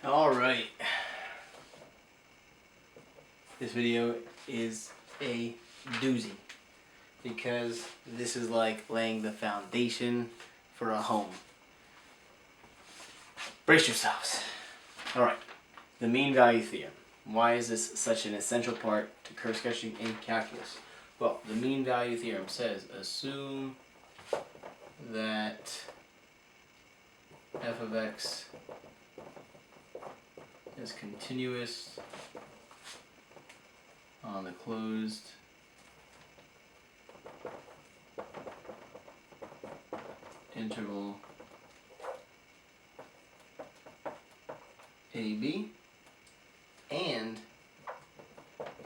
Alright. This video is a doozy because this is like laying the foundation for a home. Brace yourselves. Alright. The mean value theorem. Why is this such an essential part to curve sketching in calculus? Well, the mean value theorem says assume that f of x is continuous on the closed interval AB and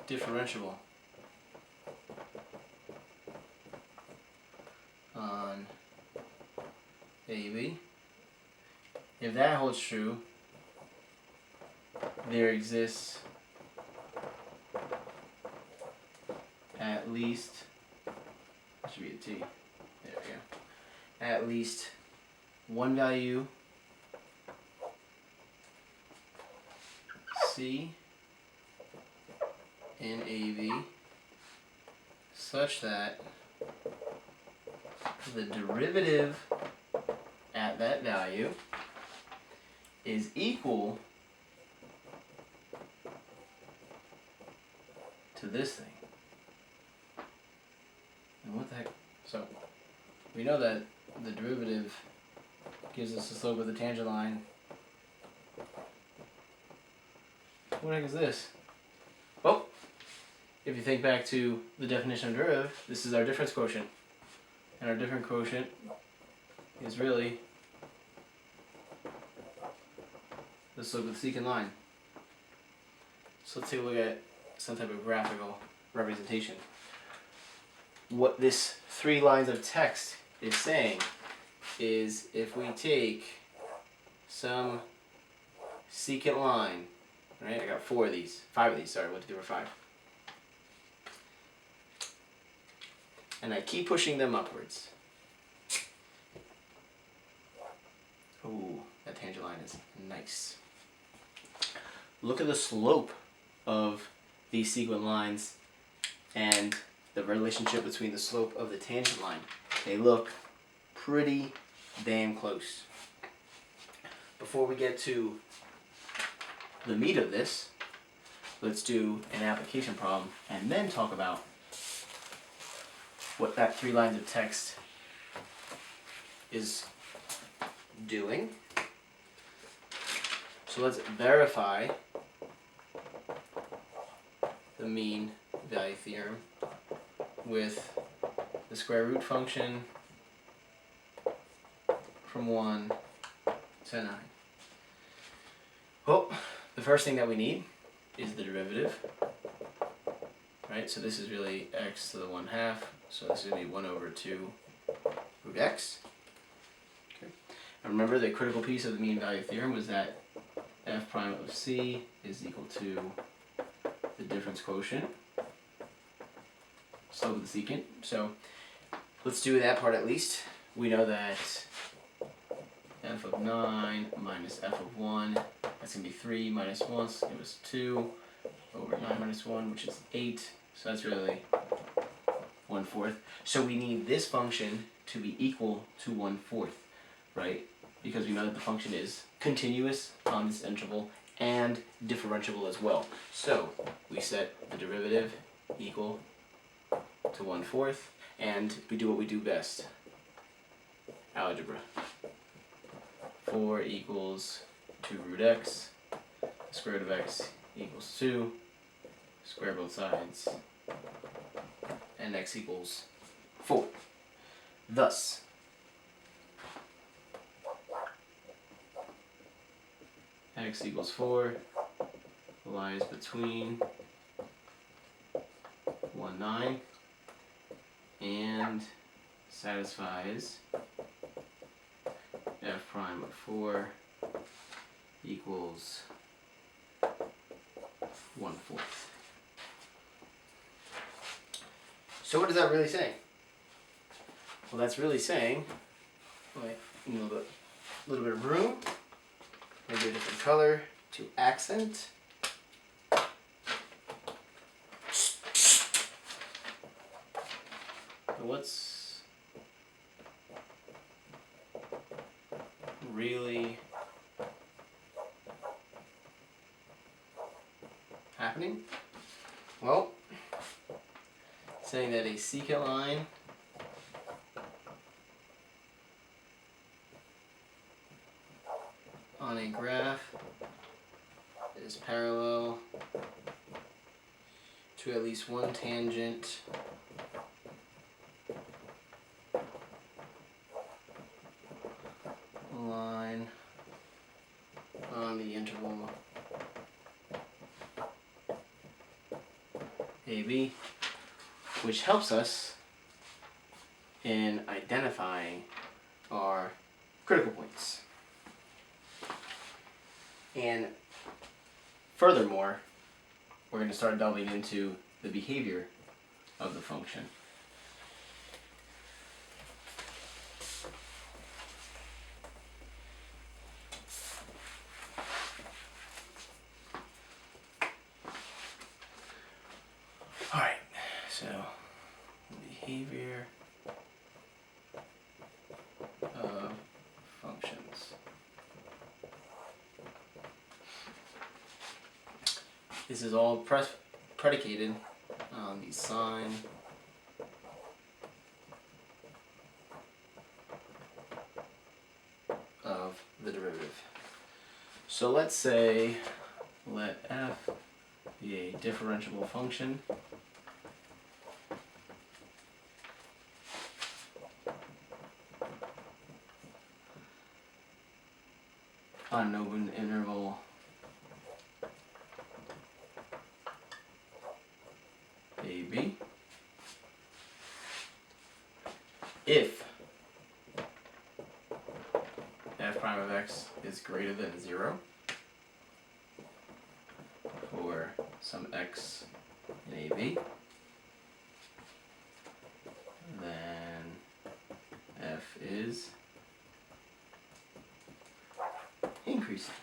differentiable on AB. If that holds true, there exists at least, that should be a T, there we go, at least one value C in AB such that the derivative at that value is equal to this thing. And what the heck? So, we know that the derivative gives us the slope of the tangent line. What the heck is this? Well, if you think back to the definition of derivative, this is our difference quotient. And our difference quotient is really the slope of the secant line. So let's take a look at some type of graphical representation. What this 3 lines of text is saying is if we take some secant line, right? I got 5 of these, sorry, 1, 2, 3, 4, 5. And I keep pushing them upwards. Ooh, that tangent line is nice. Look at the slope of these secant lines and the relationship between the slope of the tangent line. They look pretty damn close. Before we get to the meat of this, let's do an application problem and then talk about what that 3 lines of text is doing. So let's verify the mean value theorem with the square root function from 1 to 9. Well, the first thing that we need is the derivative, right? So this is really x to the 1/2, so this is going to be 1 over 2 root x. Okay. And remember, the critical piece of the mean value theorem was that f prime of c is equal to the difference quotient, slope of the secant. So let's do that part at least. We know that f of 9 minus f of 1, that's going to be 3 minus 1, so it was 2 over 9 minus 1, which is 8. So that's really 1/4. So we need this function to be equal to 1/4, right? Because we know that the function is continuous on this interval and differentiable as well. So we set the derivative equal to 1/4, and we do what we do best. Algebra. 4 equals 2 root x, square root of x equals 2, square both sides, and x equals 4. Thus, x equals 4 lies between 1, 9 and satisfies f prime of 4 equals 1/4. So what is that really saying? Well, that's really saying, wait, a little bit of room, maybe a different color. to accent. What's really happening? Well, saying that a secant line on a graph is parallel to at least one tangent line on the interval AB, which helps us in identifying our critical points. And furthermore, we're going to start delving into the behavior of the function. Alright, so behavior of functions. This is all predicated on the sign of the derivative. So let's say let f be a differentiable function on an open interval AB if f prime of x is greater than 0 for some x in AB, then f is increasing.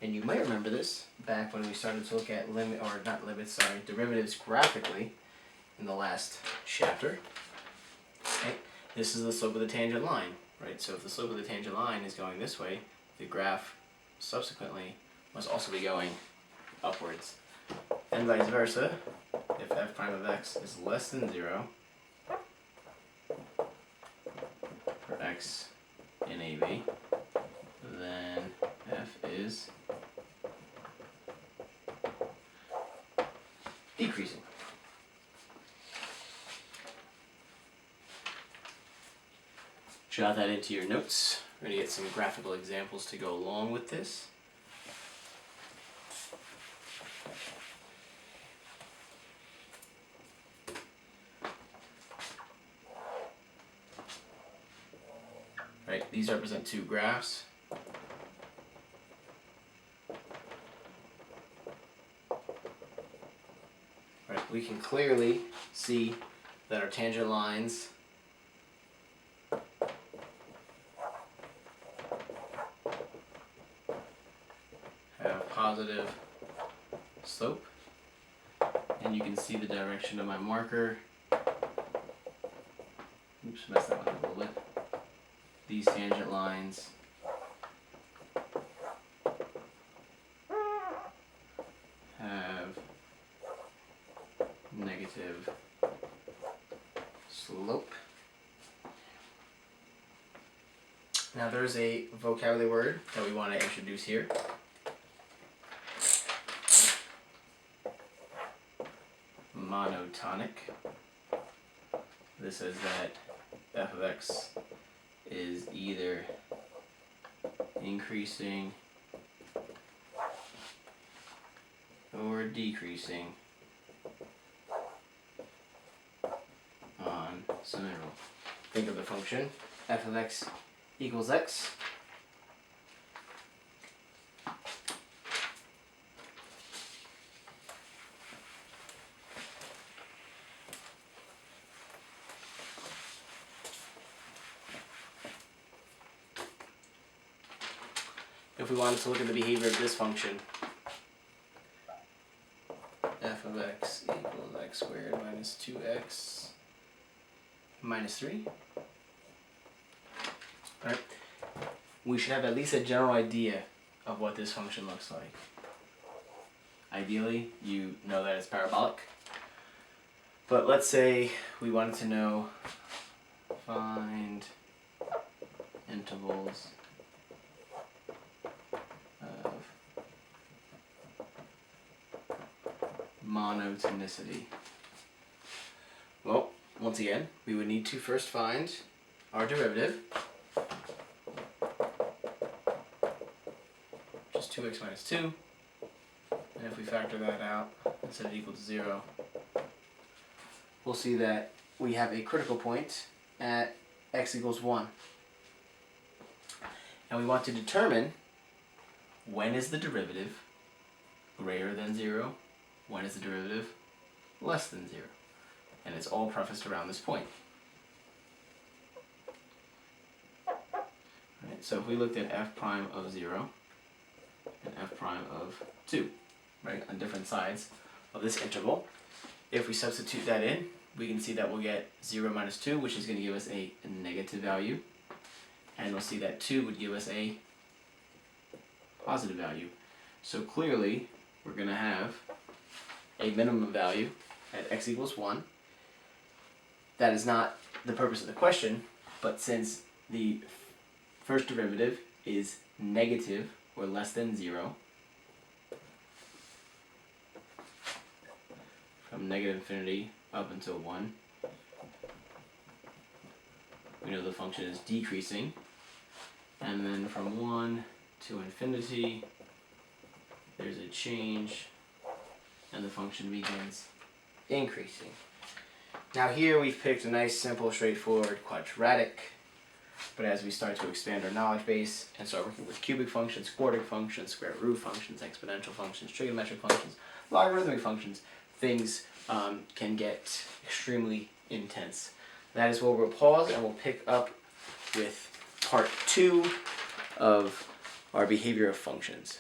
And you might remember this back when we started to look at derivatives graphically in the last chapter. Okay? This is the slope of the tangent line, right? So if the slope of the tangent line is going this way, the graph subsequently must also be going upwards. And vice versa, if f prime of x is less than 0 for x in AB, then f is decreasing. Jot that into your notes. We're going to get some graphical examples to go along with this. Right, these represent two graphs. Right, we can clearly see that our tangent lines have positive slope, and you can see the direction of my marker. Oops, messed that one up a little bit. These tangent lines have negative slope. Now there's a vocabulary word that we want to introduce here. Monotonic. This says that f of x is either increasing or decreasing on some interval. Think of the function f of x equals x. if we wanted to look at the behavior of this function, f of x equals x squared minus 2x minus 3. Alright, we should have at least a general idea of what this function looks like. Ideally, you know that it's parabolic. But let's say we wanted to know, find intervals of monotonicity. Well, once again, we would need to first find our derivative, which is 2x minus 2. And if we factor that out and set it equal to 0, we'll see that we have a critical point at x equals 1. And we want to determine when is the derivative greater than 0, when is the derivative less than 0. And it's all prefaced around this point. Right, so if we looked at f prime of 0 and f prime of 2, right, on different sides of this interval, if we substitute that in, we can see that we'll get 0 minus 2, which is going to give us a negative value. And we'll see that 2 would give us a positive value. So clearly, we're going to have a minimum value at x equals 1. That is not the purpose of the question, but since the first derivative is negative or less than 0, from negative infinity up until 1, we know the function is decreasing, and then from 1 to infinity there's a change and the function begins increasing. Now here we've picked a nice, simple, straightforward quadratic, but as we start to expand our knowledge base and start working with cubic functions, quartic functions, square root functions, exponential functions, trigonometric functions, logarithmic functions, things can get extremely intense. That is where we'll pause and we'll pick up with part 2 of our behavior of functions.